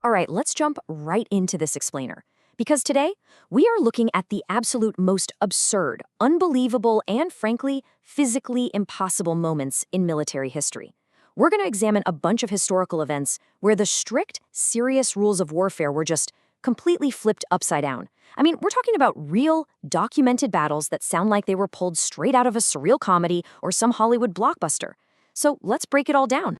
All right, let's jump right into this explainer. Because today, we are looking at the absolute most absurd, unbelievable, and frankly, physically impossible moments in military history. We're going to examine a bunch of historical events where the strict, serious rules of warfare were just completely flipped upside down. I mean, we're talking about real, documented battles that sound like they were pulled straight out of a surreal comedy or some Hollywood blockbuster. So let's break it all down.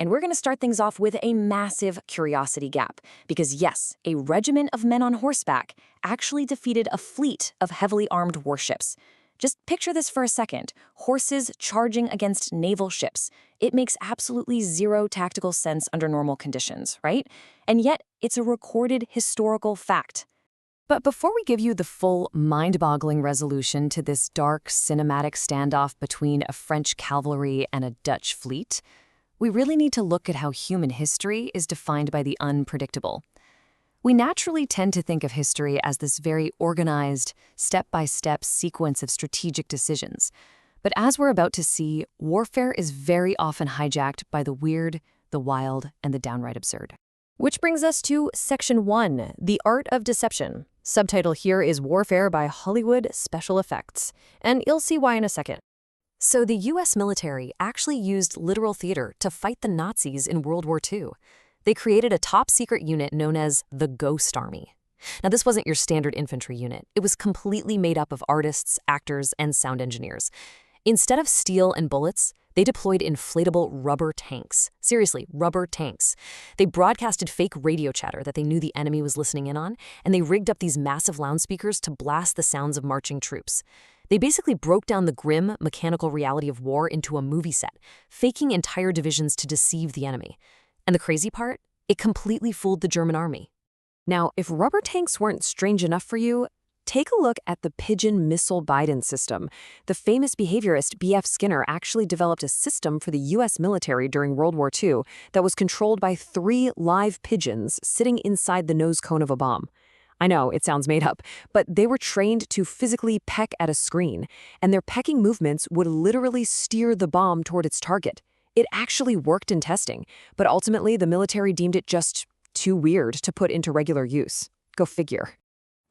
And we're going to start things off with a massive curiosity gap. Because yes, a regiment of men on horseback actually defeated a fleet of heavily armed warships. Just picture this for a second. Horses charging against naval ships. It makes absolutely zero tactical sense under normal conditions, right? And yet, it's a recorded historical fact. But before we give you the full, mind-boggling resolution to this dark, cinematic standoff between a French cavalry and a Dutch fleet, we really need to look at how human history is defined by the unpredictable. We naturally tend to think of history as this very organized, step-by-step sequence of strategic decisions. But as we're about to see, warfare is very often hijacked by the weird, the wild, and the downright absurd. Which brings us to Section 1, The Art of Deception. Subtitle here is Warfare by Hollywood Special Effects, and you'll see why in a second. So the U.S. military actually used literal theater to fight the Nazis in World War II. They created a top-secret unit known as the Ghost Army. Now, this wasn't your standard infantry unit. It was completely made up of artists, actors, and sound engineers. Instead of steel and bullets, they deployed inflatable rubber tanks. Seriously, rubber tanks. They broadcasted fake radio chatter that they knew the enemy was listening in on, and they rigged up these massive loudspeakers to blast the sounds of marching troops. They basically broke down the grim, mechanical reality of war into a movie set, faking entire divisions to deceive the enemy. And the crazy part? It completely fooled the German army. Now, if rubber tanks weren't strange enough for you, take a look at the Pigeon Missile Guidance System. The famous behaviorist B.F. Skinner actually developed a system for the U.S. military during World War II that was controlled by 3 live pigeons sitting inside the nose cone of a bomb. I know, it sounds made up, but they were trained to physically peck at a screen, and their pecking movements would literally steer the bomb toward its target. It actually worked in testing, but ultimately the military deemed it just too weird to put into regular use. Go figure.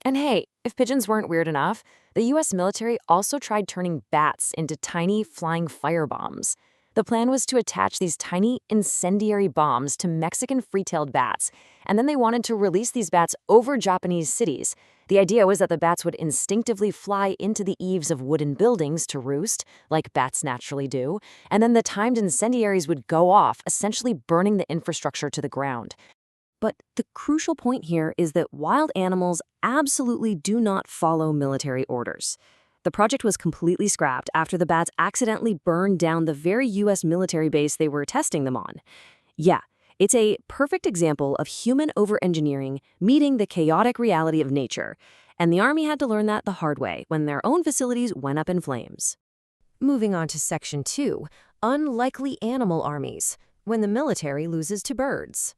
And hey, if pigeons weren't weird enough, the U.S. military also tried turning bats into tiny flying firebombs. The plan was to attach these tiny incendiary bombs to Mexican free-tailed bats, and then they wanted to release these bats over Japanese cities. The idea was that the bats would instinctively fly into the eaves of wooden buildings to roost, like bats naturally do, and then the timed incendiaries would go off, essentially burning the infrastructure to the ground. But the crucial point here is that wild animals absolutely do not follow military orders. The project was completely scrapped after the bats accidentally burned down the very U.S. military base they were testing them on. Yeah, it's a perfect example of human over-engineering meeting the chaotic reality of nature, and the Army had to learn that the hard way when their own facilities went up in flames. Moving on to Section 2, Unlikely Animal Armies, when the military loses to birds.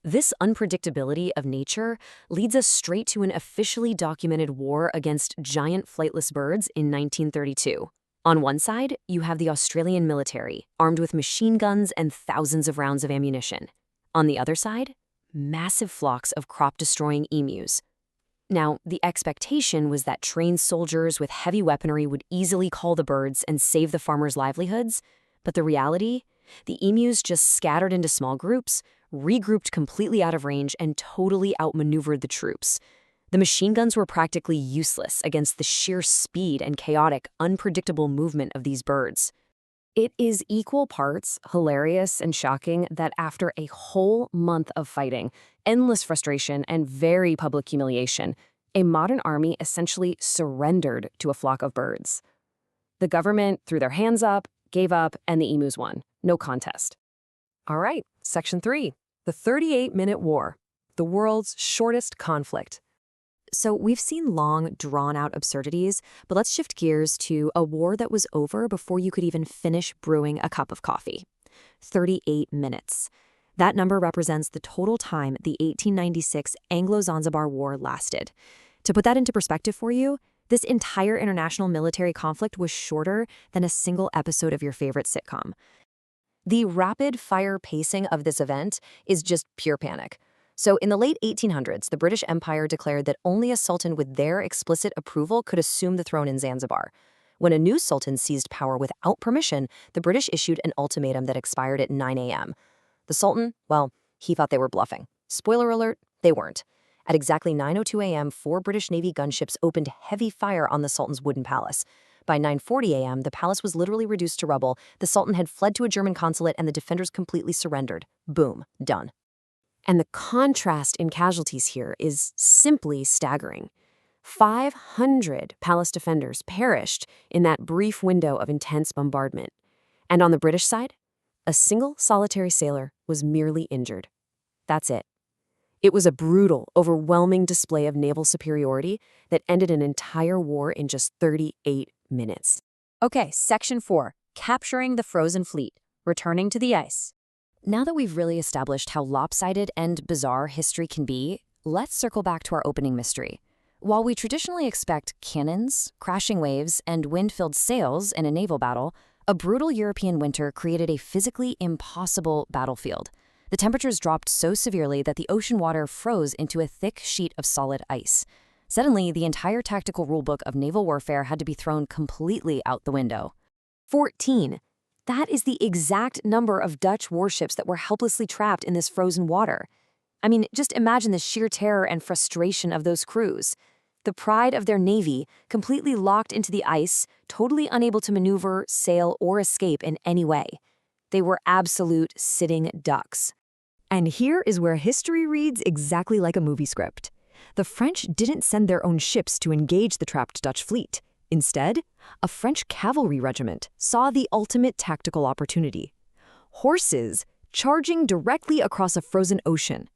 This unpredictability of nature leads us straight to an officially documented war against giant flightless birds in 1932. On one side, you have the Australian military, armed with machine guns and thousands of rounds of ammunition. On the other side, massive flocks of crop-destroying emus. Now, the expectation was that trained soldiers with heavy weaponry would easily cull the birds and save the farmers' livelihoods, but the reality? The emus just scattered into small groups, regrouped completely out of range, and totally outmaneuvered the troops. The machine guns were practically useless against the sheer speed and chaotic, unpredictable movement of these birds. It is equal parts hilarious and shocking that after a whole month of fighting, endless frustration, and very public humiliation, a modern army essentially surrendered to a flock of birds. The government threw their hands up, gave up, and the emus won. No contest. All right, Section 3, the 38-minute war, the world's shortest conflict. So we've seen long, drawn-out absurdities, but let's shift gears to a war that was over before you could even finish brewing a cup of coffee. 38 minutes. That number represents the total time the 1896 Anglo-Zanzibar War lasted. To put that into perspective for you, this entire international military conflict was shorter than a single episode of your favorite sitcom. The rapid-fire pacing of this event is just pure panic. So, in the late 1800s, the British Empire declared that only a sultan with their explicit approval could assume the throne in Zanzibar. When a new sultan seized power without permission, the British issued an ultimatum that expired at 9 a.m. The sultan, well, he thought they were bluffing. Spoiler alert, they weren't. At exactly 9:02 a.m., 4 British Navy gunships opened heavy fire on the sultan's wooden palace. By 9:40 a.m., the palace was literally reduced to rubble. The sultan had fled to a German consulate, and the defenders completely surrendered. Boom, done. And the contrast in casualties here is simply staggering. 500 palace defenders perished in that brief window of intense bombardment. And on the British side, a single solitary sailor was merely injured. That's it. It was a brutal, overwhelming display of naval superiority that ended an entire war in just 38 minutes. Okay, Section 4, Capturing the Frozen Fleet, Returning to the Ice. Now that we've really established how lopsided and bizarre history can be, let's circle back to our opening mystery. While we traditionally expect cannons, crashing waves, and wind-filled sails in a naval battle, a brutal European winter created a physically impossible battlefield. The temperatures dropped so severely that the ocean water froze into a thick sheet of solid ice. Suddenly, the entire tactical rulebook of naval warfare had to be thrown completely out the window. 14. That is the exact number of Dutch warships that were helplessly trapped in this frozen water. I mean, just imagine the sheer terror and frustration of those crews. The pride of their navy, completely locked into the ice, totally unable to maneuver, sail, or escape in any way. They were absolute sitting ducks. And here is where history reads exactly like a movie script. The French didn't send their own ships to engage the trapped Dutch fleet. Instead, a French cavalry regiment saw the ultimate tactical opportunity. Horses charging directly across a frozen ocean.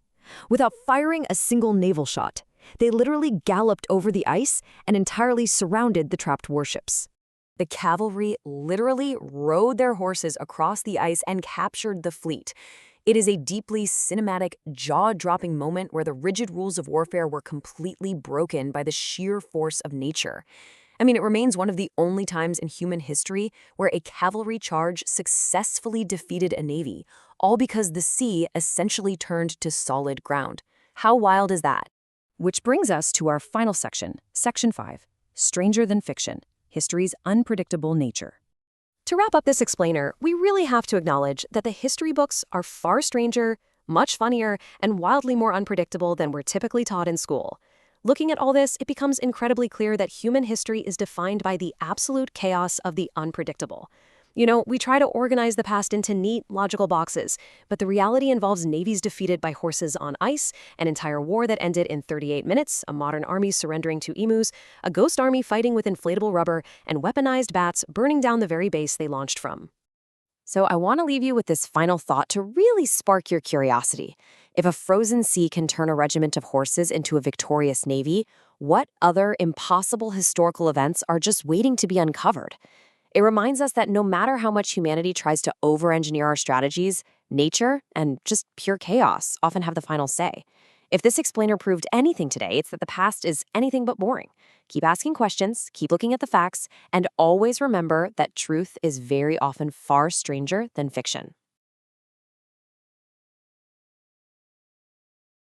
Without firing a single naval shot, they literally galloped over the ice and entirely surrounded the trapped warships. The cavalry literally rode their horses across the ice and captured the fleet. It is a deeply cinematic, jaw-dropping moment where the rigid rules of warfare were completely broken by the sheer force of nature. I mean, it remains one of the only times in human history where a cavalry charge successfully defeated a navy, all because the sea essentially turned to solid ground. How wild is that? Which brings us to our final section, Section 5, Stranger Than Fiction, History's Unpredictable Nature. To wrap up this explainer, we really have to acknowledge that the history books are far stranger, much funnier, and wildly more unpredictable than we're typically taught in school. Looking at all this, it becomes incredibly clear that human history is defined by the absolute chaos of the unpredictable. You know, we try to organize the past into neat, logical boxes, but the reality involves navies defeated by horses on ice, an entire war that ended in 38 minutes, a modern army surrendering to emus, a ghost army fighting with inflatable rubber, and weaponized bats burning down the very base they launched from. So I want to leave you with this final thought to really spark your curiosity. If a frozen sea can turn a regiment of horses into a victorious navy, what other impossible historical events are just waiting to be uncovered? It reminds us that no matter how much humanity tries to over-engineer our strategies, nature and just pure chaos often have the final say. If this explainer proved anything today, it's that the past is anything but boring. Keep asking questions, keep looking at the facts, and always remember that truth is very often far stranger than fiction.